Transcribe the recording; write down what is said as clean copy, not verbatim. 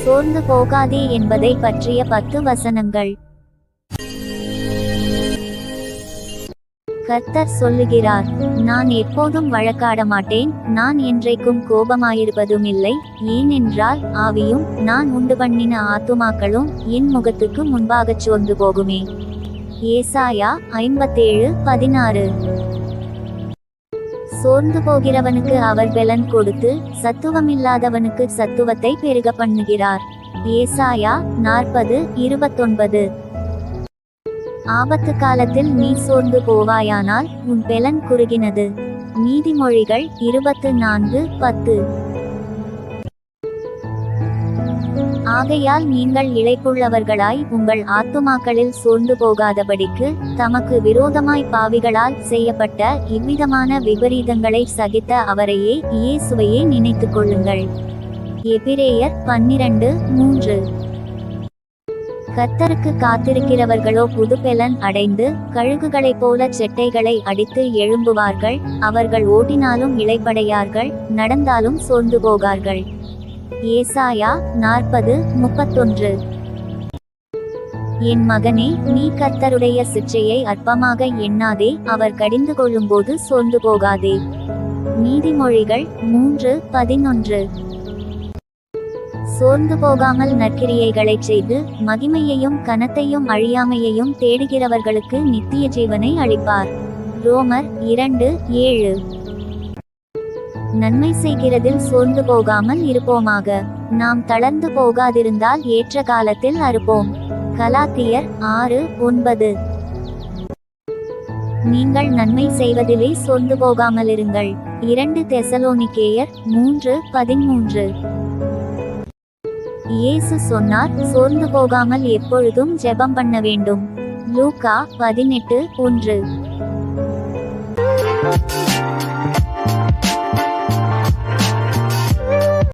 சோர்ந்து போகாதே என்பதை பற்றிய 10 வசனங்கள். கர்த்தர் சொல்லுகிறார், நான் எப்போதும் வழக்காட மாட்டேன், நான் என்றைக்கும் கோபமாயிருப்பதும் இல்லை, ஏனென்றால் ஆவியும் நான் உண்டு பண்ணின ஆத்துமாக்களும் என் முகத்துக்கு முன்பாகச் சோர்ந்து போகுமே. ஏசாயா 57:16. சோர்ந்து போகிறவனுக்கு அவர் பெலன் கொடுத்து சத்துவமில்லாதவனுக்கு சத்துவத்தை பெருக பண்ணுகிறார். ஏசாயா 40:29. ஆபத்து காலத்தில் நீ சோர்ந்து போவாயானால் உன் பெலன் குறுகினது. நீதிமொழிகள் 24:10. ஆகையால் நீங்கள் இளைப்புள்ளவர்களாய் உங்கள் ஆத்துமாக்களில் சோர்ந்து போகாதபடிக்கு தமக்கு விரோதமாய் பாவிகளால் செய்யப்பட்ட இவ்விதமான விபரீதங்களை சகித்த அவரையே இயேசுவையே நினைத்துக் கொள்ளுங்கள். எபிரேயர் 12:3. கர்த்தருக்கு காத்திருக்கிறவர்களோ புதுப்பெலன் அடைந்து கழுகுகளைப் போல செட்டைகளை அடித்து எழும்புவார்கள். அவர்கள் ஓடினாலும் இளைப்படையார்கள், நடந்தாலும் சோர்ந்து போகார்கள். ஏசாயா 40:31. என் மகனே, நீ கர்த்தருடைய சிட்சையை அற்பமாக எண்ணாதே, அவர் கடிந்து கொள்ளும்போது சோர்ந்து போகாதே. நீதிமொழிகள் 3:11. சோர்ந்து போகாமல் நற்கிரியைகளைச் செய்து மகிமையையும் கனத்தையும் அழியாமையையும் தேடுகிறவர்களுக்கு நித்திய ஜீவனை அளிப்பார். ரோமர் 2:7. நன்மை செய்கிறதில் சோர்ந்து போகாமல் இருப்போமாக. நாம் தளர்ந்து போகாதிருந்தால் ஏற்ற காலத்தில் அறுப்போம். கலாத்தியர் 6:9. நீங்கள் நன்மை செய்வதிலே சோர்ந்து போகாமலிருங்கள். 2 தெசலோனிக்கேயர் 3:13. இயேசு சொன்னார், சோர்ந்து போகாமல் எப்பொழுதும் ஜெபம் பண்ண வேண்டும். லூக்கா 18:1.